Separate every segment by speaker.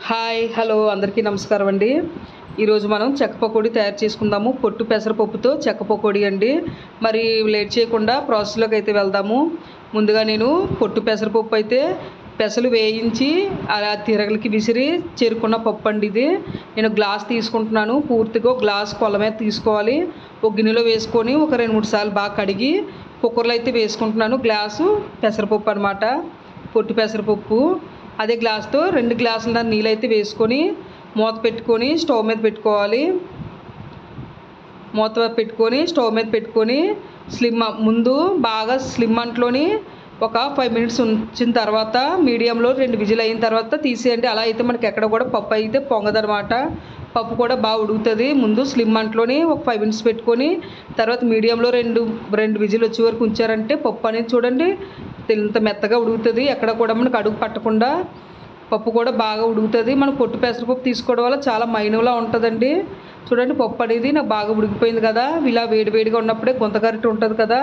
Speaker 1: Hi hello అందరికీ నమస్కారం అండి. ఈరోజు మనం చెక్క పకోడీ తయారు చేసుకుందాము. పొట్టు పెసరపప్పుతో చెక్క పకోడీ అండి. మరి లేట్ చేయకుండా ప్రాసెస్లోకి అయితే వెళ్దాము. ముందుగా నేను పొట్టు పెసరపప్పు అయితే పెసలు వేయించి అలా తిరగలికి విసిరి చేరుకున్న పప్పు అండి. ఇది నేను గ్లాస్ తీసుకుంటున్నాను. పూర్తిగా గ్లాస్ కొల మీద తీసుకోవాలి. ఒక గిన్నెలో వేసుకొని ఒక 2-3 సార్లు బాగా కడిగి కుక్కర్లో అయితే వేసుకుంటున్నాను. గ్లాసు పెసరపప్పు అనమాట, పొట్టు పెసరపప్పు. అదే గ్లాస్తో 2 గ్లాసుల నీళ్ళు అయితే వేసుకొని మూత పెట్టుకొని స్టవ్ మీద పెట్టుకోవాలి. మూత పెట్టుకొని స్టవ్ మీద పెట్టుకొని ముందు బాగా స్లిమ్ అంట్లోని ఒక 5 మినిట్స్ ఉంచిన తర్వాత మీడియంలో 2 విజిల్ అయిన తర్వాత తీసేయండి. అలా అయితే మనకి ఎక్కడ కూడా పప్పు అయితే పొంగదనమాట. పప్పు కూడా బాగా ఉడుకుతుంది. ముందు స్లిమ్ అంట్లోని ఒక 5 మినిట్స్ పెట్టుకొని తర్వాత మీడియంలో రెండు విజిల్ వచ్చే వరకు ఉంచారంటే పప్పు అనేది చూడండి ఇంత మెత్తగా ఉడుకుతుంది. ఎక్కడ కూడా మనకు అడుగు పట్టకుండా పప్పు కూడా బాగా ఉడుకుతుంది. మనం పొట్టు పెసరపప్పు తీసుకోవడం వల్ల చాలా మైనులా ఉంటుందండి. చూడండి పప్పు అనేది నాకు బాగా ఉడికిపోయింది కదా. ఇలా వేడివేడిగా ఉన్నప్పుడే గుంతగరిటె ఉంటుంది కదా,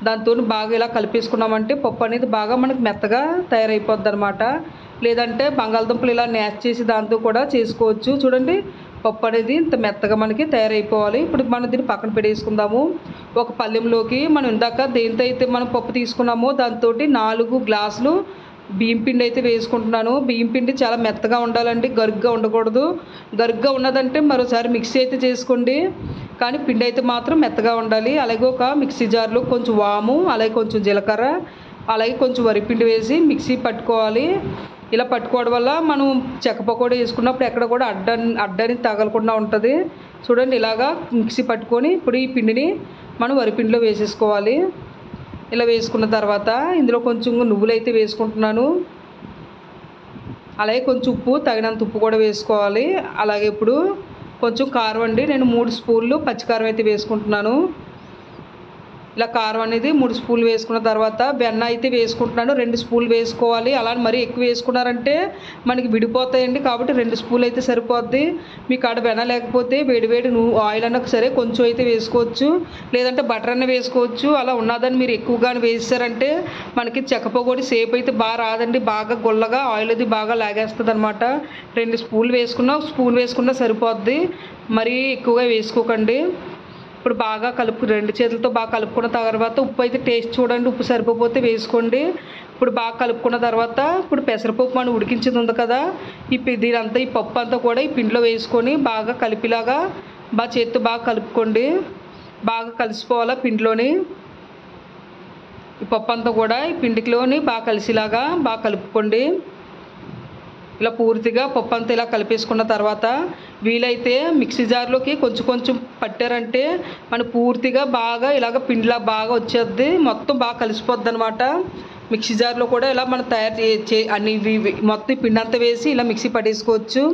Speaker 1: దాంతో బాగా ఇలా కలిపేసుకున్నామంటే పప్పు అనేది బాగా మనకు మెత్తగా తయారైపోద్ది అనమాట. లేదంటే బంగాళదుంపలు ఇలా నేచ్ చేసి దాంతో కూడా చేసుకోవచ్చు. చూడండి పప్పు అనేది ఇంత మెత్తగా మనకి తయారైపోవాలి. ఇప్పుడు మనం దీన్ని పక్కన పెట్టేసుకుందాము. ఒక పళ్ళెంలోకి మనం ఇందాక దేంతో అయితే మనం పప్పు తీసుకున్నామో దాంతో 4 గ్లాసులు బియ్యం పిండి అయితే వేసుకుంటున్నాను. బియ్యం పిండి చాలా మెత్తగా ఉండాలండి, గరుగ్గా ఉండకూడదు. గరుగ్గా ఉన్నదంటే మరోసారి మిక్సీ అయితే చేసుకోండి, కానీ పిండి అయితే మాత్రం మెత్తగా ఉండాలి. అలాగే ఒక మిక్సీ జార్లో కొంచెం వాము, అలాగే కొంచెం జీలకర్ర, అలాగే కొంచెం వరిపిండి వేసి మిక్సీ పట్టుకోవాలి. ఇలా పట్టుకోవడం వల్ల మనం చెక్క పకోడీ వేసుకున్నప్పుడు ఎక్కడ కూడా అడ్డని తగలకుండా ఉంటుంది. చూడండి ఇలాగా మిక్సీ పట్టుకొని ఇప్పుడు ఈ పిండిని మనం వరిపిండిలో వేసేసుకోవాలి. ఇలా వేసుకున్న తర్వాత ఇందులో కొంచెం నువ్వులు అయితే వేసుకుంటున్నాను. అలాగే కొంచెం ఉప్పు, తగినంత ఉప్పు కూడా వేసుకోవాలి. అలాగే ఇప్పుడు కొంచెం కారం అండి, నేను 3 స్పూన్లు పచ్చికారం అయితే వేసుకుంటున్నాను. ఇలా కారం అనేది 3 స్పూన్లు వేసుకున్న తర్వాత వెన్న అయితే వేసుకుంటున్నాను. 2 స్పూన్లు వేసుకోవాలి. అలా మరీ ఎక్కువ వేసుకున్నారంటే మనకి విడిపోతాయండి, కాబట్టి 2 స్పూన్లు అయితే సరిపోద్ది. మీకు ఆడ వెన్న లేకపోతే వేడివేడి ఆయిల్ అన్నా సరే కొంచెం అయితే వేసుకోవచ్చు, లేదంటే బటర్ అన్న వేసుకోవచ్చు. అలా ఉన్నదని మీరు ఎక్కువగానే వేసారంటే మనకి చెక్క పకోడీ సేపు అయితే బాగా రాదండి, బాగా గుల్లగా ఆయిల్ అది బాగా లాగేస్తుంది అనమాట. 2 స్పూన్లు స్పూన్ వేసుకున్నా సరిపోద్ది, మరీ ఎక్కువగా వేసుకోకండి. ఇప్పుడు బాగా కలుపు 2 చేతులతో బాగా కలుపుకున్న తర్వాత ఉప్పు అయితే టేస్ట్ చూడండి, ఉప్పు సరిపోతే వేసుకోండి. ఇప్పుడు బాగా కలుపుకున్న తర్వాత ఇప్పుడు పెసరపప్పు మనం ఉడికించింది ఉంది కదా, దీనంతా ఈ పప్పు అంతా కూడా ఈ పిండిలో వేసుకొని బాగా కలిపిలాగా బాగా చేతితో బాగా కలుపుకోండి. బాగా కలిసిపోవాలా పిండిలోని. ఈ పప్పు అంతా కూడా ఈ పిండిలోని బాగా కలిసిలాగా బాగా కలుపుకోండి. ఇలా పూర్తిగా పప్పు అంతా ఇలా కలిపేసుకున్న తర్వాత వీలైతే మిక్సీ జార్లోకి కొంచెం పట్టారంటే మనం పూర్తిగా బాగా ఇలాగ పిండిలా బాగా వచ్చేద్ది, మొత్తం బాగా కలిసిపోద్ది అనమాట. మిక్సీ జార్లో కూడా ఇలా మనం తయారు అన్ని మొత్తం పిండి అంతా వేసి ఇలా మిక్సీ పట్టేసుకోవచ్చు.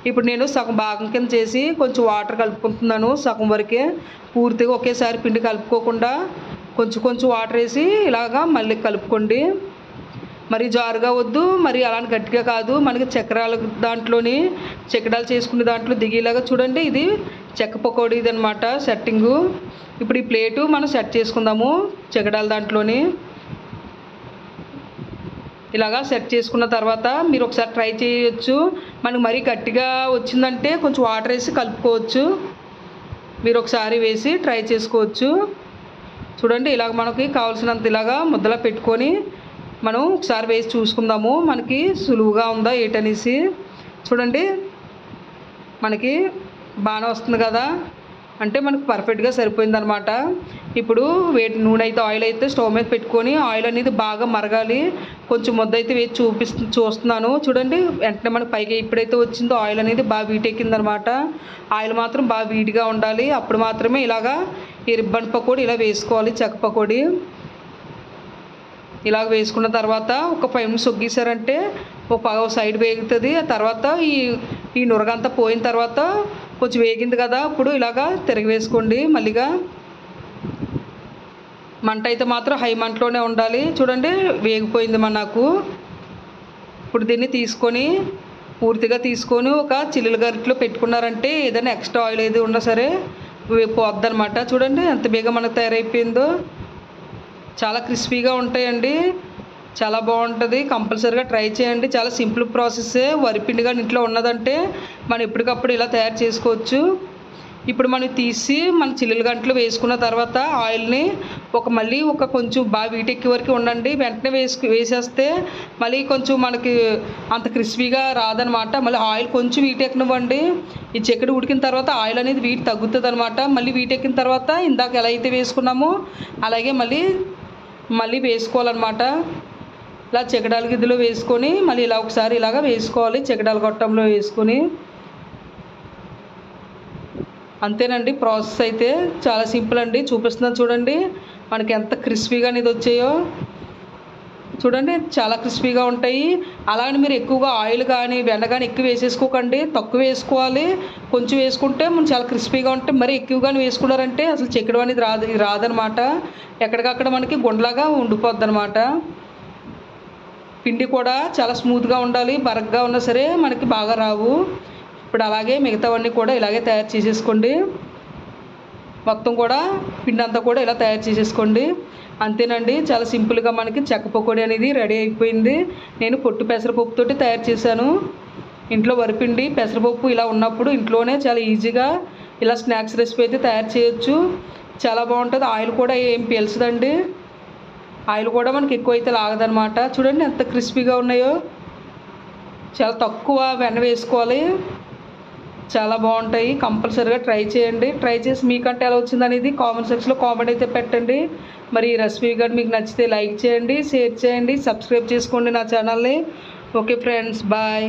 Speaker 1: ఇప్పుడు నేను సగం భాగం కింద చేసి కొంచెం వాటర్ కలుపుకుంటున్నాను, సగం వరకే. పూర్తిగా ఒకేసారి పిండి కలుపుకోకుండా కొంచెం వాటర్ వేసి ఇలాగా మళ్ళీ కలుపుకోండి. మరి జారుగా వద్దు, మరి అలాంటి గట్టిగా కాదు. మనకి చక్రాలు చేసుకునే దాంట్లో దిగేలాగా చూడండి. ఇది చెక్క పకోడీ ఇది అనమాట సెట్టింగు. ఇప్పుడు ఈ ప్లేటు మనం సెట్ చేసుకుందాము చక్రాల దాంట్లోని. ఇలాగా సెట్ చేసుకున్న తర్వాత మీరు ఒకసారి ట్రై చేయొచ్చు. మనకు మరీ గట్టిగా వచ్చిందంటే కొంచెం వాటర్ వేసి కలుపుకోవచ్చు. మీరు ఒకసారి వేసి ట్రై చేసుకోవచ్చు. చూడండి ఇలాగ మనకి కావాల్సినంత ఇలాగా ముద్దలా పెట్టుకొని మనం ఒకసారి వేసి చూసుకుందాము మనకి సులువుగా ఉందా ఏటనేసి. చూడండి మనకి బాగానే వస్తుంది కదా, అంటే మనకు పర్ఫెక్ట్గా సరిపోయిందనమాట. ఇప్పుడు నూనె అయితే ఆయిల్ అయితే స్టవ్ మీద పెట్టుకొని ఆయిల్ అనేది బాగా మరగాలి. కొంచెం ముద్ద అయితే వేసి చూస్తున్నాను. చూడండి వెంటనే మనకి పైకి ఎప్పుడైతే వచ్చిందో ఆయిల్ అనేది బాగా వీటెక్కిందనమాట. ఆయిల్ మాత్రం బాగా వీడిగా ఉండాలి, అప్పుడు మాత్రమే ఇలాగా ఈ రిబ్బన్ పకోడీ ఇలా వేసుకోవాలి. చెక్క పకోడీ ఇలాగ వేసుకున్న తర్వాత ఒక 5 మినిట్స్ ఒగ్గేసారంటే ఒక సైడ్ వేగుతుంది. ఆ తర్వాత ఈ నురగంతా పోయిన తర్వాత కొంచెం వేగింది కదా, ఇప్పుడు ఇలాగా తిరగ వేసుకోండి. మళ్ళీగా మంట అయితే మాత్రం హై మంటలోనే ఉండాలి. చూడండి వేగిపోయింది నాకు. ఇప్పుడు దీన్ని పూర్తిగా తీసుకొని ఒక చిల్లుల గరిటెలో పెట్టుకున్నారంటే ఏదైనా ఎక్స్ట్రా ఆయిల్ ఏది ఉన్నా సరే పోద్ది అనమాట. చూడండి ఎంత బేగా మనకు తయారైపోయిందో. చాలా క్రిస్పీగా ఉంటాయండి. చాలా బాగుంటుంది. కంపల్సరీగా ట్రై చేయండి. చాలా సింపుల్ ప్రాసెస్సే. వరిపిండి కానీ ఇంట్లో ఉన్నదంటే మనం ఎప్పటికప్పుడు ఇలా తయారు చేసుకోవచ్చు. ఇప్పుడు మనం తీసి మన చిల్లుల గంటలు వేసుకున్న తర్వాత ఆయిల్ని మళ్ళీ కొంచెం బాగా వీటెక్కి వరకు ఉండండి. వెంటనే వేసేస్తే మళ్ళీ కొంచెం మనకి అంత క్రిస్పీగా రాదనమాట. మళ్ళీ ఆయిల్ కొంచెం వీటెక్కనివ్వండి. ఈ చికెన్ ఉడికిన తర్వాత ఆయిల్ అనేది వీటి తగ్గుతుంది అనమాట. మళ్ళీ వీటెక్కిన తర్వాత ఇందాక ఎలా అయితే వేసుకున్నామో అలాగే మళ్ళీ వేసుకోవాలన్నమాట. ఇలా చెగడాల గిద్దెలో వేసుకొని మళ్ళీ ఇలా ఒకసారి ఇలాగ వేసుకోవాలి. చెగడాల గొట్టంలో వేసుకొని అంతేనండి. ప్రాసెస్ అయితే చాలా సింపుల్ అండి. చూపిస్తున్నాను చూడండి మనకి ఎంత క్రిస్పీగా అనేది వచ్చాయో. చూడండి చాలా క్రిస్పీగా ఉంటాయి. అలాగే మీరు ఎక్కువగా ఆయిల్ కానీ వెన్న కానీ ఎక్కువ వేసేసుకోకండి. తక్కువ వేసుకోవాలి. కొంచెం వేసుకుంటే మనం చాలా క్రిస్పీగా ఉంటే మరి ఎక్కువగానే వేసుకున్నారంటే అసలు చికెన్ అనేది రాదనమాట. ఎక్కడికక్కడ మనకి గుండ్లాగా ఉండిపోద్ది అనమాట. పిండి కూడా చాలా స్మూత్గా ఉండాలి. బరగ్గా ఉన్నా సరే మనకి బాగా రావు. ఇప్పుడు అలాగే మిగతావన్నీ కూడా ఇలాగే తయారు చేసేసుకోండి. మొత్తం కూడా పిండి అంతా కూడా ఇలా తయారు చేసేసుకోండి. అంతేనండి. చాలా సింపుల్గా మనకి చెక్క పకోడీ అనేది రెడీ అయిపోయింది. నేను పొట్టు పెసరపప్పుతోటి తయారు చేశాను. ఇంట్లో వరిపిండి పెసరపప్పు ఇలా ఉన్నప్పుడు ఇంట్లోనే చాలా ఈజీగా ఇలా స్నాక్స్ రెసిపీ అయితే తయారు చేయొచ్చు. చాలా బాగుంటుంది. ఆయిల్ కూడా ఏం పీల్చదండి. ఆయిల్ కూడా మనకి ఎక్కువ అయితే లాగదనమాట. చూడండి ఎంత క్రిస్పీగా ఉన్నాయో. చాలా తక్కువ వెన్న వేసుకోవాలి. చాలా బాగుంటాయి. కంపల్సరీగా ట్రై చేయండి. ట్రై చేసి మీకంటే ఎలా వచ్చింది అనేది కామెంట్ సెక్షన్లో కామెంట్ అయితే పెట్టండి. మరి ఈ రెసిపీ కానీ మీకు నచ్చితే లైక్ చేయండి, షేర్ చేయండి, సబ్స్క్రైబ్ చేసుకోండి నా ఛానల్ని. Okay friends, bye.